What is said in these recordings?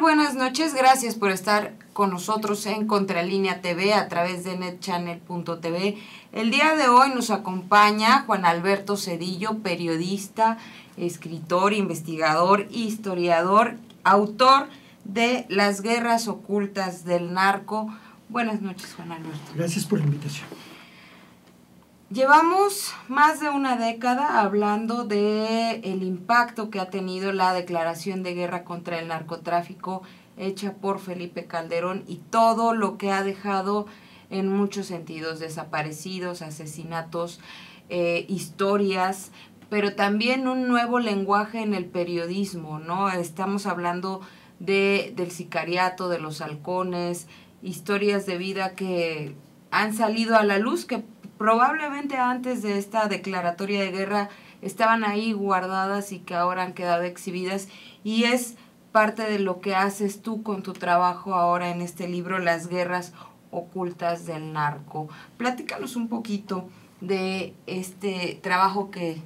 Buenas noches, gracias por estar con nosotros en Contralínea TV a través de netchannel.tv. El día de hoy nos acompaña Juan Alberto Zedillo, periodista, escritor, investigador, historiador, autor de Las guerras ocultas del narco. Buenas noches, Juan Alberto. Gracias por la invitación. Llevamos más de una década hablando de el impacto que ha tenido la declaración de guerra contra el narcotráfico hecha por Felipe Calderón y todo lo que ha dejado en muchos sentidos: desaparecidos, asesinatos, historias, pero también un nuevo lenguaje en el periodismo, ¿no? Estamos hablando del sicariato, de los halcones, historias de vida que han salido a la luz, que probablemente antes de esta declaratoria de guerra estaban ahí guardadas y que ahora han quedado exhibidas, y es parte de lo que haces tú con tu trabajo ahora en este libro, Las guerras ocultas del narco. Platícanos un poquito de este trabajo que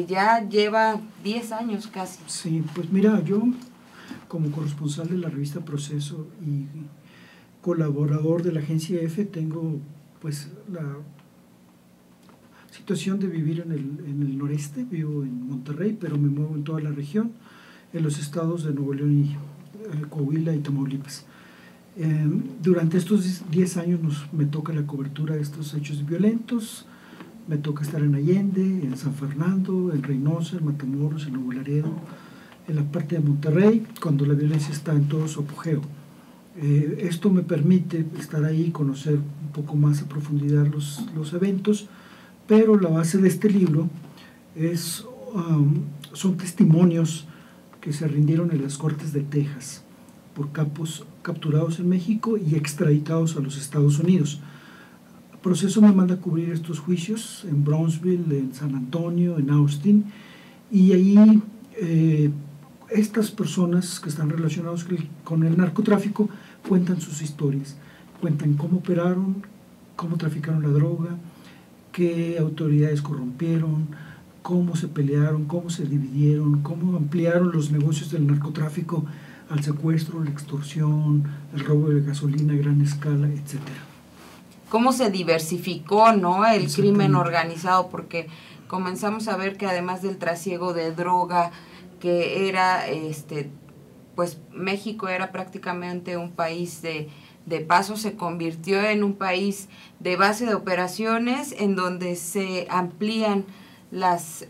ya lleva 10 años casi. Sí, pues mira, yo como corresponsal de la revista Proceso y colaborador de la agencia EFE tengo pues la situación de vivir en el noreste. Vivo en Monterrey, pero me muevo en toda la región, en los estados de Nuevo León y Coahuila y Tamaulipas. Durante estos 10 años me toca la cobertura de estos hechos violentos. Me toca estar en Allende, en San Fernando, en Reynosa, en Matamoros, en Nuevo Laredo, en la parte de Monterrey, cuando la violencia está en todo su apogeo. Esto me permite estar ahí, conocer un poco más a profundidad los eventos, pero la base de este libro son testimonios que se rindieron en las Cortes de Texas por capos capturados en México y extraditados a los Estados Unidos. Proceso me manda a cubrir estos juicios en Brownsville, en San Antonio, en Austin, y ahí estas personas que están relacionadas con el narcotráfico cuentan sus historias, cuentan cómo operaron, cómo traficaron la droga, qué autoridades corrompieron, cómo se pelearon, cómo se dividieron, cómo ampliaron los negocios del narcotráfico al secuestro, la extorsión, el robo de gasolina a gran escala, etcétera. Cómo se diversificó, ¿no?, el crimen organizado, porque comenzamos a ver que además del trasiego de droga, que era, pues México era prácticamente un país de paso, se convirtió en un país de base de operaciones en donde se amplían las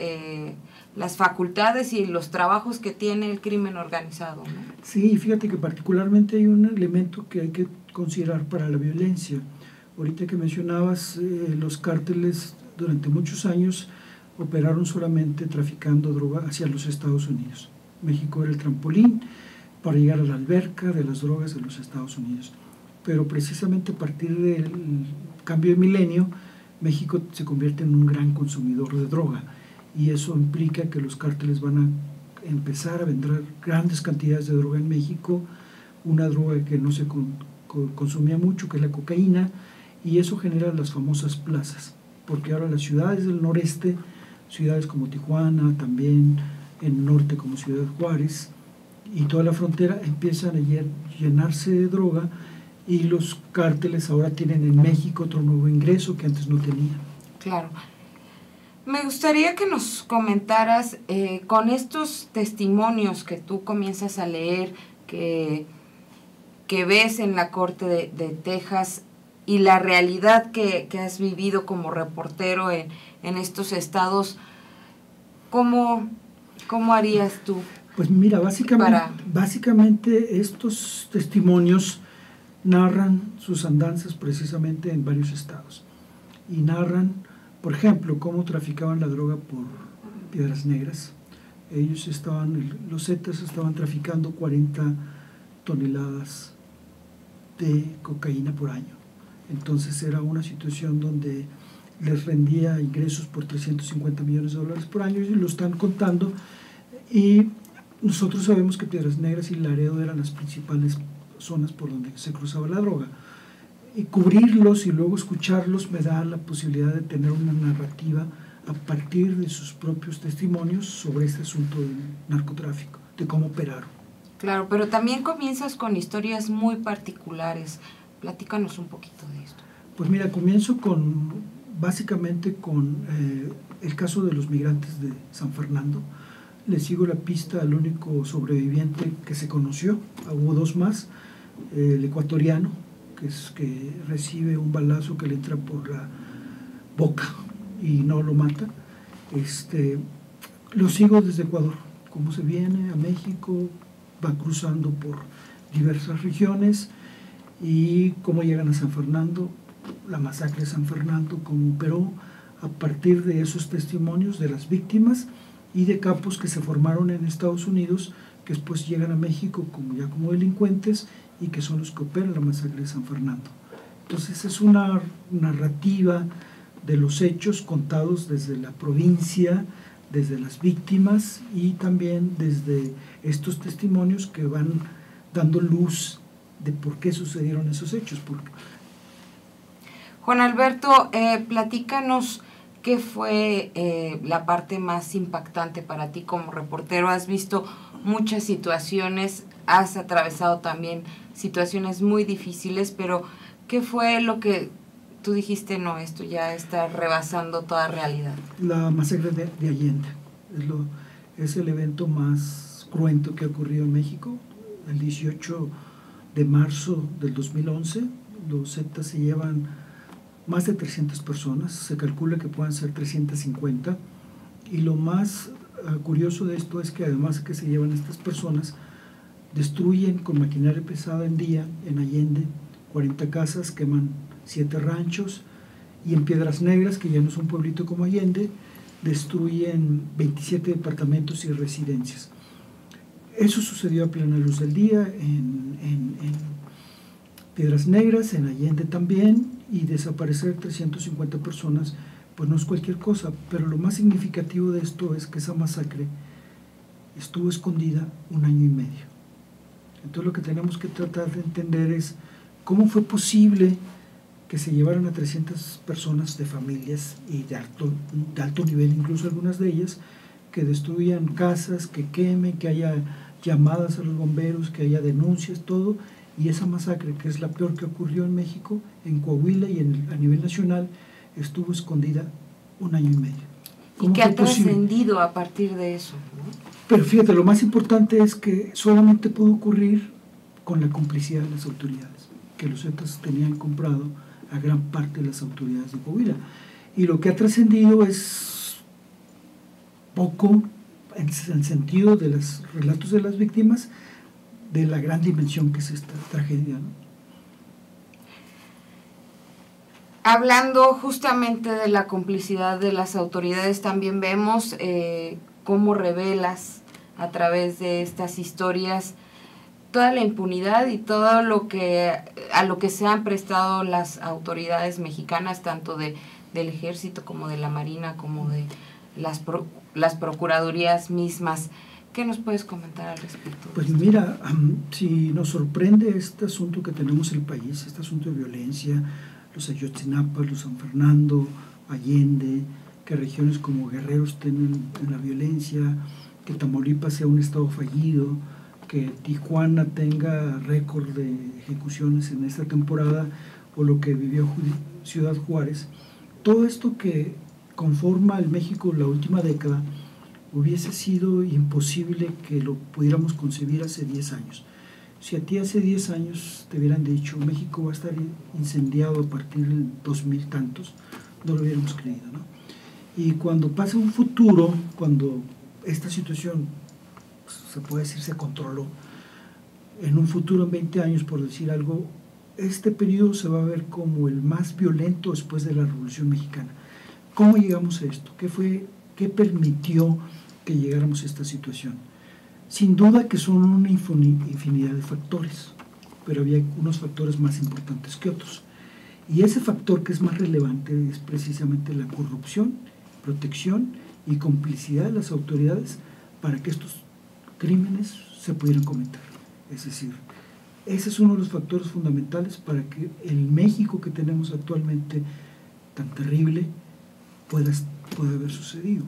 facultades y los trabajos que tiene el crimen organizado, ¿no? Sí, fíjate que particularmente hay un elemento que hay que considerar para la violencia. Ahorita que mencionabas, los cárteles durante muchos años operaron solamente traficando droga hacia los Estados Unidos. México era el trampolín para llegar a la alberca de las drogas de los Estados Unidos. Pero precisamente a partir del cambio de milenio, México se convierte en un gran consumidor de droga, y eso implica que los cárteles van a empezar a vender grandes cantidades de droga en México, una droga que no se consumía mucho, que es la cocaína, y eso genera las famosas plazas, porque ahora las ciudades del noreste, ciudades como Tijuana, también en el norte como Ciudad Juárez, y toda la frontera empiezan a llenarse de droga, y los cárteles ahora tienen en México otro nuevo ingreso que antes no tenían. Claro. Me gustaría que nos comentaras, con estos testimonios que tú comienzas a leer, que ves en la Corte de Texas, y la realidad que has vivido como reportero en estos estados, ¿cómo harías tú? Pues mira, básicamente estos testimonios narran sus andanzas precisamente en varios estados, y narran, por ejemplo, cómo traficaban la droga por Piedras Negras. Los Zetas estaban traficando 40 toneladas de cocaína por año. Entonces era una situación donde les rendía ingresos por $350 millones por año, y lo están contando. Y nosotros sabemos que Piedras Negras y Laredo eran las principales zonas por donde se cruzaba la droga. Y cubrirlos y luego escucharlos me da la posibilidad de tener una narrativa a partir de sus propios testimonios sobre este asunto del narcotráfico, de cómo operaron. Claro, pero también comienzas con historias muy particulares. Platícanos un poquito de esto. Pues mira, comienzo básicamente con el caso de los migrantes de San Fernando. Le sigo la pista al único sobreviviente que se conoció, hubo dos más, el ecuatoriano, que recibe un balazo que le entra por la boca y no lo mata. Lo sigo desde Ecuador, cómo se viene a México, va cruzando por diversas regiones y cómo llegan a San Fernando, la masacre de San Fernando, cómo operó a partir de esos testimonios de las víctimas y de capos que se formaron en Estados Unidos, que después llegan a México como delincuentes y que son los que operan la masacre de San Fernando. Entonces es una narrativa de los hechos contados desde la provincia, desde las víctimas y también desde estos testimonios que van dando luz de por qué sucedieron esos hechos. Juan Alberto, platícanos qué fue la parte más impactante para ti como reportero. Has visto muchas situaciones, has atravesado también situaciones muy difíciles, pero ¿qué fue lo que tú dijiste, no, esto ya está rebasando toda realidad? La masacre de Allende es el evento más cruento que ha ocurrido en México. El 18 de marzo del 2011, los Zetas se llevan más de 300 personas, se calcula que puedan ser 350, y lo más curioso de esto es que además que se llevan estas personas, destruyen con maquinaria pesada en día, en Allende, 40 casas, queman 7 ranchos, y en Piedras Negras, que ya no es un pueblito como Allende, destruyen 27 departamentos y residencias. Eso sucedió a plena luz del día en Piedras Negras, en Allende también, y desaparecer 350 personas, pues no es cualquier cosa, pero lo más significativo de esto es que esa masacre estuvo escondida 1 año y medio. Entonces lo que tenemos que tratar de entender es cómo fue posible que se llevaran a 300 personas de familias y de alto nivel, incluso algunas de ellas, que destruyan casas, que quemen, que haya llamadas a los bomberos, que haya denuncias, todo, y esa masacre, que es la peor que ocurrió en México, en Coahuila y a nivel nacional, estuvo escondida 1 año y medio. ¿Y qué ha trascendido a partir de eso? Pero fíjate, lo más importante es que solamente pudo ocurrir con la complicidad de las autoridades, que los Zetas tenían comprado a gran parte de las autoridades de Coahuila. Y lo que ha trascendido es poco en el sentido de los relatos de las víctimas, de la gran dimensión que es esta tragedia, ¿no? Hablando justamente de la complicidad de las autoridades, también vemos cómo revelas a través de estas historias toda la impunidad y todo a lo que se han prestado las autoridades mexicanas, tanto del ejército como de la marina, como de las procuradurías mismas. ¿Qué nos puedes comentar al respecto? Pues mira, si nos sorprende este asunto que tenemos en el país, este asunto de violencia, los Ayotzinapa, los San Fernando, Allende, que regiones como Guerrero estén en la violencia, que Tamaulipas sea un estado fallido, que Tijuana tenga récord de ejecuciones en esta temporada, o lo que vivió Ciudad Juárez, todo esto que conforma el México la última década, hubiese sido imposible que lo pudiéramos concebir hace 10 años. Si a ti hace 10 años te hubieran dicho México va a estar incendiado a partir del 2000 tantos, no lo hubiéramos creído, ¿no? Y cuando pasa un futuro, cuando esta situación, se puede decir, se controló, en un futuro en 20 años, por decir algo, este periodo se va a ver como el más violento después de la Revolución Mexicana. ¿Cómo llegamos a esto? ¿Qué permitió que llegáramos a esta situación? Sin duda que son una infinidad de factores, pero había unos factores más importantes que otros. Y ese factor que es más relevante es precisamente la corrupción, protección y complicidad de las autoridades para que estos crímenes se pudieran cometer. Es decir, ese es uno de los factores fundamentales para que el México que tenemos actualmente tan terrible pueda haber sucedido.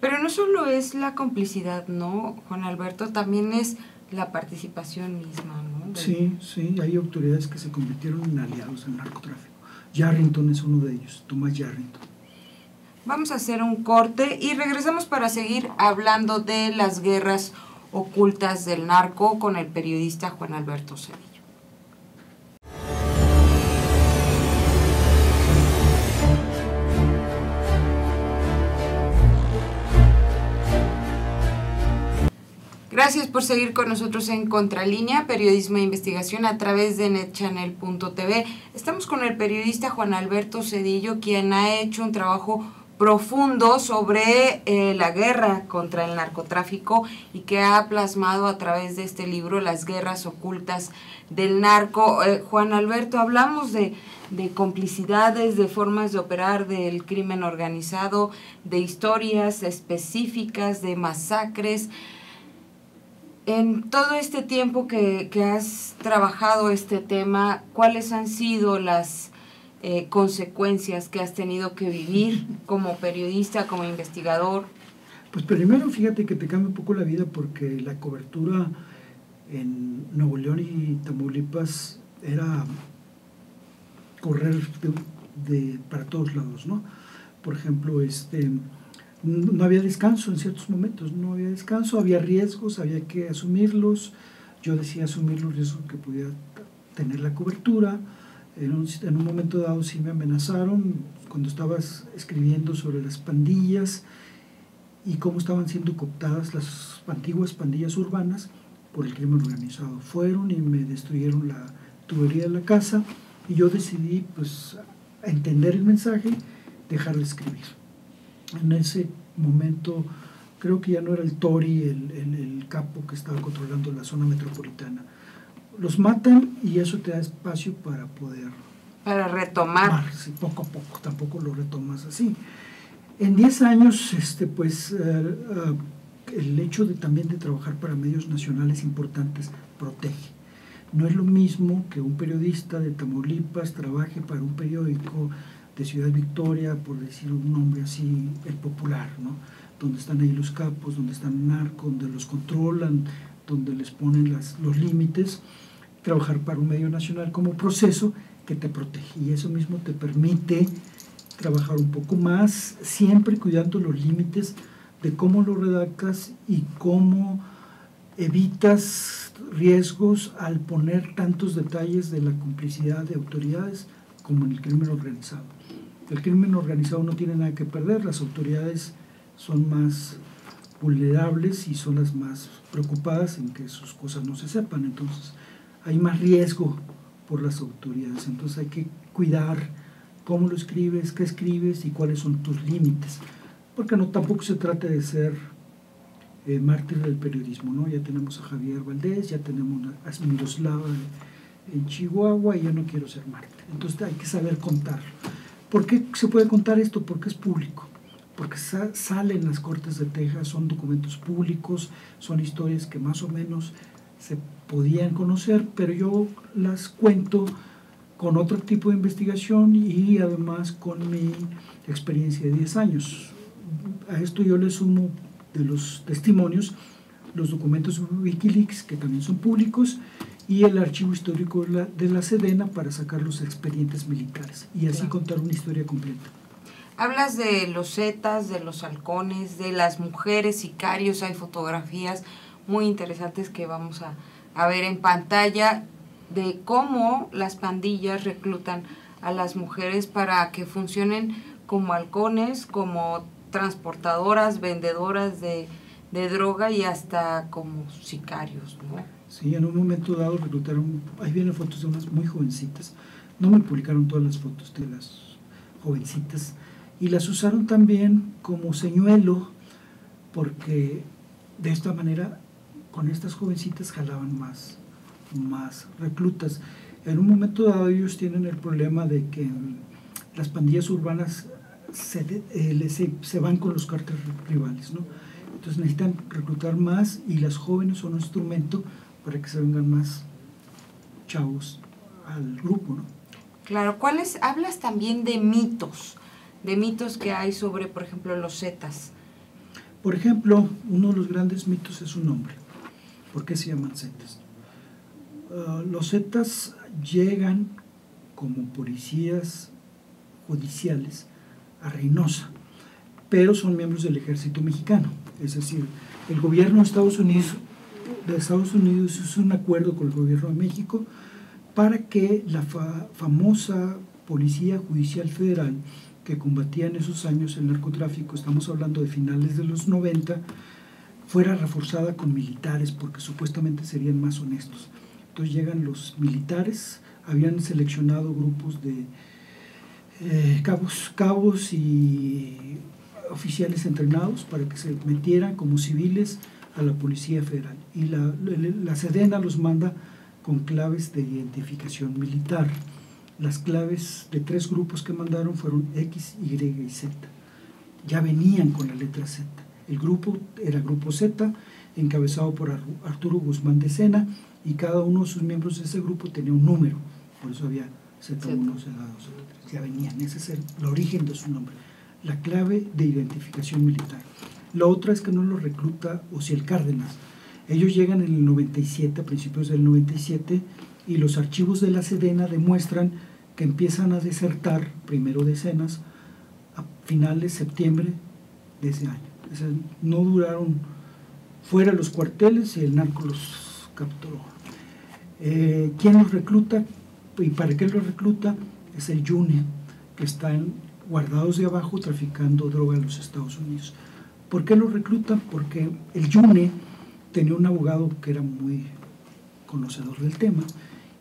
Pero no solo es la complicidad, ¿no, Juan Alberto? También es la participación misma, ¿no? Sí, hay autoridades que se convirtieron en aliados del narcotráfico. Yarrington es uno de ellos, Thomas Yarrington. Vamos a hacer un corte y regresamos para seguir hablando de las guerras ocultas del narco con el periodista Juan Alberto Cedillo. Gracias por seguir con nosotros en Contralínea, periodismo e investigación a través de netchannel.tv. Estamos con el periodista Juan Alberto Cedillo, quien ha hecho un trabajo profundo sobre la guerra contra el narcotráfico y que ha plasmado a través de este libro Las guerras ocultas del narco. Juan Alberto, hablamos de complicidades, de formas de operar del crimen organizado, de historias específicas, de masacres. En todo este tiempo que has trabajado este tema, ¿cuáles han sido las consecuencias que has tenido que vivir como periodista, como investigador? Pues primero, fíjate que te cambia un poco la vida porque la cobertura en Nuevo León y Tamaulipas era correr para todos lados, ¿no? Por ejemplo, no había descanso en ciertos momentos, no había descanso, había riesgos, había que asumirlos. Yo decía asumir los riesgos que podía tener la cobertura. En un momento dado sí me amenazaron cuando estabas escribiendo sobre las pandillas y cómo estaban siendo cooptadas las antiguas pandillas urbanas por el crimen organizado. Fueron y me destruyeron la tubería de la casa y yo decidí, pues, entender el mensaje, dejar de escribir. En ese momento creo que ya no era el Tori el capo que estaba controlando la zona metropolitana. Los matan y eso te da espacio para poder... Para retomar. Sí, poco a poco, tampoco lo retomas así. En 10 años, el hecho también de trabajar para medios nacionales importantes protege. No es lo mismo que un periodista de Tamaulipas trabaje para un periódico de Ciudad Victoria, por decir un nombre así, el Popular, ¿no? Donde están ahí los capos, donde están el narco, donde los controlan, donde les ponen los límites. Trabajar para un medio nacional como Proceso que te protege y eso mismo te permite trabajar un poco más, siempre cuidando los límites de cómo lo redactas y cómo evitas riesgos al poner tantos detalles de la complicidad de autoridades como en el crimen organizado. El crimen organizado no tiene nada que perder, las autoridades son más vulnerables y son las más preocupadas en que sus cosas no se sepan, entonces hay más riesgo por las autoridades, entonces hay que cuidar cómo lo escribes, qué escribes y cuáles son tus límites, porque tampoco se trata de ser mártir del periodismo, ¿no? Ya tenemos a Javier Valdés, ya tenemos a Miroslava en Chihuahua y yo no quiero ser mártir, entonces hay que saber contarlo. ¿Por qué se puede contar esto? Porque es público, porque salen las Cortes de Texas, son documentos públicos, son historias que más o menos se podían conocer, pero yo las cuento con otro tipo de investigación y además con mi experiencia de 10 años. A esto yo le sumo de los testimonios los documentos Wikileaks, que también son públicos, y el archivo histórico de la Sedena para sacar los expedientes militares y así contar una historia completa. Hablas de los zetas, de los halcones, de las mujeres sicarios, hay fotografías muy interesantes que vamos a ver en pantalla de cómo las pandillas reclutan a las mujeres para que funcionen como halcones, como transportadoras, vendedoras de droga y hasta como sicarios, ¿no? Sí, en un momento dado reclutaron, ahí vienen fotos de unas muy jovencitas, no me publicaron todas las fotos de las jovencitas, y las usaron también como señuelo, porque de esta manera con estas jovencitas jalaban más reclutas. En un momento dado ellos tienen el problema de que las pandillas urbanas se van con los cárteles rivales, ¿no? Entonces necesitan reclutar más y las jóvenes son un instrumento para que se vengan más chavos al grupo, ¿no? Claro, hablas también de mitos que hay sobre, por ejemplo, los zetas? Por ejemplo, uno de los grandes mitos es su nombre. ¿Por qué se llaman Zetas? Los Zetas llegan como policías judiciales a Reynosa, pero son miembros del ejército mexicano. Es decir, el gobierno de Estados Unidos hizo un acuerdo con el gobierno de México para que la famosa Policía Judicial Federal, que combatía en esos años el narcotráfico, estamos hablando de finales de los 90, fuera reforzada con militares, porque supuestamente serían más honestos. Entonces llegan los militares, habían seleccionado grupos de cabos y oficiales entrenados para que se metieran como civiles a la Policía Federal. Y la Sedena los manda con claves de identificación militar. Las claves de 3 grupos que mandaron fueron X, Y y Z. Ya venían con la letra Z. El grupo era Grupo Z, encabezado por Arturo Guzmán de Sena, y cada uno de sus miembros de ese grupo tenía un número. Por eso había Z1, Z2, Z3. Ya venían, ese es el origen de su nombre. La clave de identificación militar. La otra es que no los recluta Ociel Cárdenas. Ellos llegan en el 97, a principios del 97, y los archivos de la Sedena demuestran que empiezan a desertar, primero decenas, a finales de septiembre de ese año. O sea, no duraron fuera los cuarteles y el narco los capturó. ¿Quién los recluta y para qué los recluta? Es el Yune, que están guardados de abajo traficando droga en los Estados Unidos. ¿Por qué los reclutan? Porque el Yune tenía un abogado que era muy conocedor del tema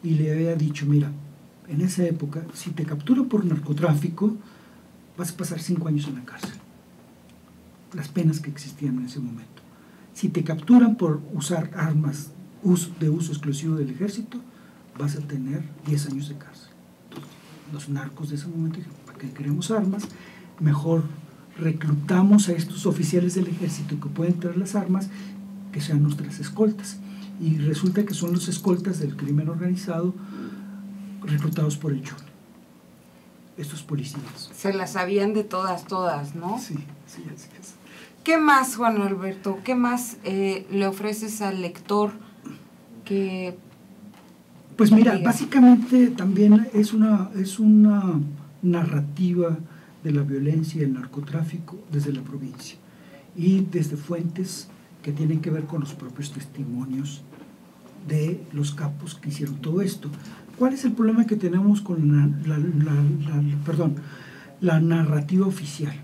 y le había dicho, mira, en esa época, si te capturan por narcotráfico, vas a pasar 5 años en la cárcel. Las penas que existían en ese momento. Si te capturan por usar armas de uso exclusivo del ejército, vas a tener 10 años de cárcel. Entonces, los narcos de ese momento dijeron, ¿para qué queremos armas? Mejor reclutamos a estos oficiales del ejército que pueden traer las armas, que sean nuestras escoltas. Y resulta que son los escoltas del crimen organizado reclutados por el Yune. Estos policías. Se las sabían de todas, ¿no? Sí, sí, así es. ¿Qué más, Juan Alberto? ¿Qué más le ofreces al lector que... Pues mira, básicamente también es una narrativa de la violencia y el narcotráfico desde la provincia y desde fuentes que tienen que ver con los propios testimonios de los capos que hicieron todo esto. ¿Cuál es el problema que tenemos con la narrativa oficial?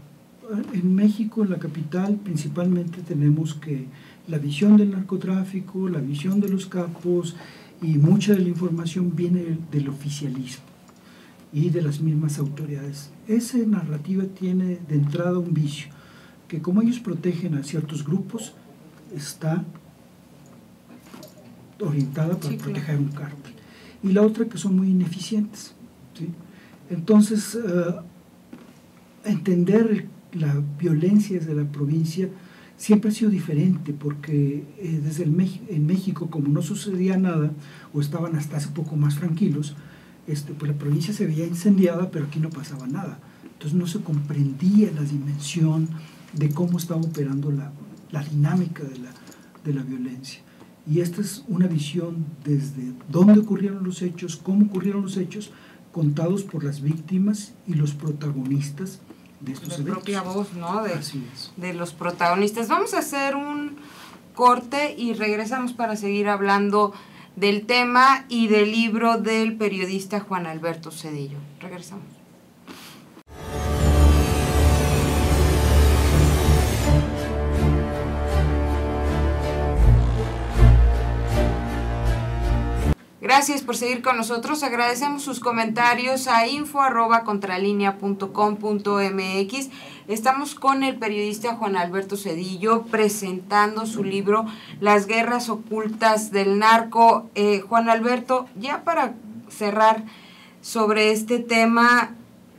En México, en la capital, principalmente tenemos que la visión del narcotráfico, la visión de los capos y mucha de la información viene del oficialismo y de las mismas autoridades. Esa narrativa tiene de entrada un vicio, que como ellos protegen a ciertos grupos, está orientada para proteger un cártel. Y la otra que son muy ineficientes, ¿sí? Entonces, entender la violencia desde la provincia siempre ha sido diferente, porque en México, como no sucedía nada, o estaban hasta hace poco más tranquilos, pues la provincia se veía incendiada, pero aquí no pasaba nada. Entonces no se comprendía la dimensión de cómo estaba operando la dinámica de la violencia. Y esta es una visión desde dónde ocurrieron los hechos, cómo ocurrieron los hechos, contados por las víctimas y los protagonistas de estos eventos. La propia voz, ¿no? Así es. De los protagonistas. Vamos a hacer un corte y regresamos para seguir hablando del tema y del libro del periodista Juan Alberto Zedillo. Regresamos. Gracias por seguir con nosotros. Agradecemos sus comentarios a info@contralinea.com.mx. Estamos con el periodista Juan Alberto Zedillo presentando su libro Las guerras ocultas del narco. Juan Alberto, ya para cerrar sobre este tema,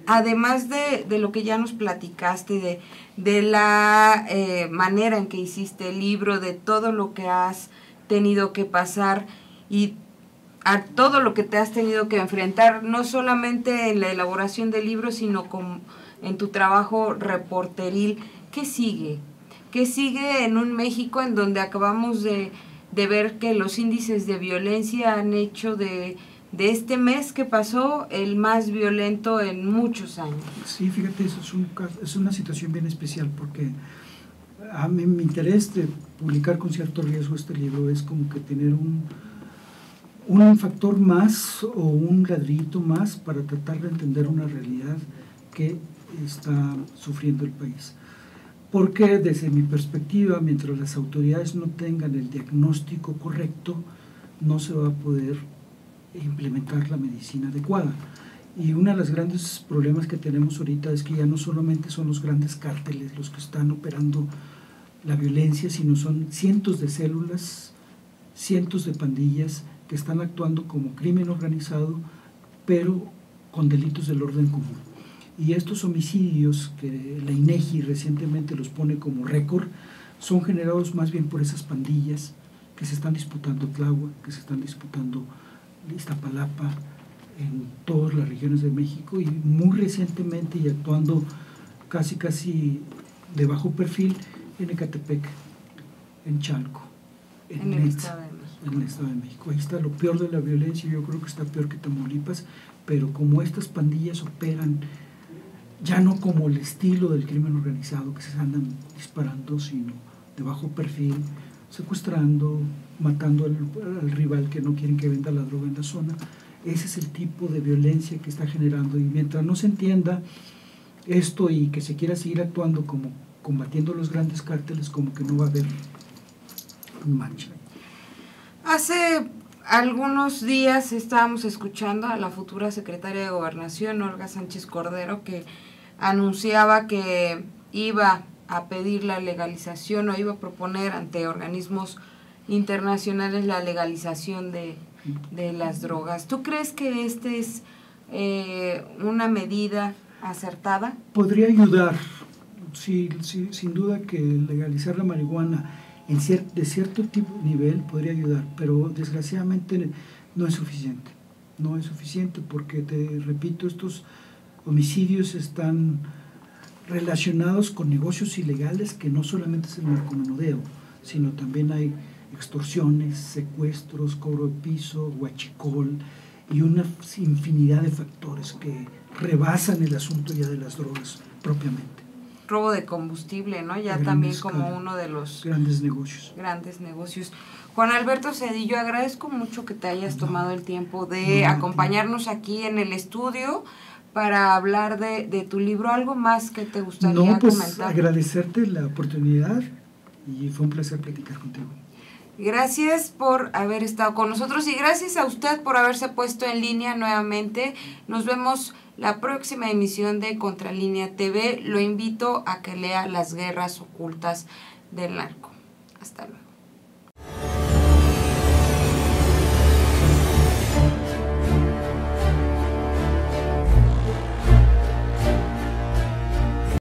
además de lo que ya nos platicaste, de la manera en que hiciste el libro, de todo lo que has tenido que pasar y a todo lo que te has tenido que enfrentar, no solamente en la elaboración del libro, sino en tu trabajo reporteril, ¿qué sigue? ¿Qué sigue en un México en donde acabamos de de ver que los índices de violencia han hecho de este mes que pasó el más violento en muchos años. Sí, fíjate, eso es una situación bien especial, porque a mí mi interés de publicar con cierto riesgo este libro es como que tener un factor más o un ladrillito más para tratar de entender una realidad que está sufriendo el país. Porque desde mi perspectiva, mientras las autoridades no tengan el diagnóstico correcto, no se va a poder implementar la medicina adecuada. Y uno de los grandes problemas que tenemos ahorita es que ya no solamente son los grandes cárteles los que están operando la violencia, sino son cientos de células, cientos de pandillas que están actuando como crimen organizado, pero con delitos del orden común. Y estos homicidios, que la INEGI recientemente los pone como récord, son generados más bien por esas pandillas que se están disputando Tláhuac, que se están disputando Iztapalapa, en todas las regiones de México, y muy recientemente y actuando casi de bajo perfil en Ecatepec, en Chalco, en el Estado de México. En el Estado de México. Ahí está lo peor de la violencia, yo creo que está peor que Tamaulipas, pero como estas pandillas operan ya no como el estilo del crimen organizado que se andan disparando, sino de bajo perfil, secuestrando, matando al rival que no quieren que venda la droga en la zona. Ese es el tipo de violencia que está generando, y mientras no se entienda esto y que se quiera seguir actuando como combatiendo los grandes cárteles, como que no va a haber mancha. Hace algunos días estábamos escuchando a la futura secretaria de Gobernación, Olga Sánchez Cordero, que anunciaba que iba a pedir la legalización o iba a proponer ante organismos internacionales la legalización de las drogas. ¿Tú crees que este es una medida acertada? Podría ayudar, sí, sin duda que legalizar la marihuana de cierto tipo nivel podría ayudar, pero desgraciadamente no es suficiente. No es suficiente porque, te repito, estos homicidios están relacionados con negocios ilegales que no solamente es el narcomenudeo, sino también hay extorsiones, secuestros, cobro de piso, huachicol y una infinidad de factores que rebasan el asunto ya de las drogas propiamente. Robo de combustible, ¿no? Ya también como uno de los grandes negocios. Juan Alberto Zedillo, agradezco mucho que te hayas tomado el tiempo de acompañarnos aquí en el estudio para hablar de tu libro. ¿Algo más que te gustaría comentar? Agradecerte la oportunidad y fue un placer platicar contigo. Gracias por haber estado con nosotros y gracias a usted por haberse puesto en línea nuevamente. Nos vemos la próxima emisión de Contralínea TV. Lo invito a que lea Las guerras ocultas del narco. Hasta luego.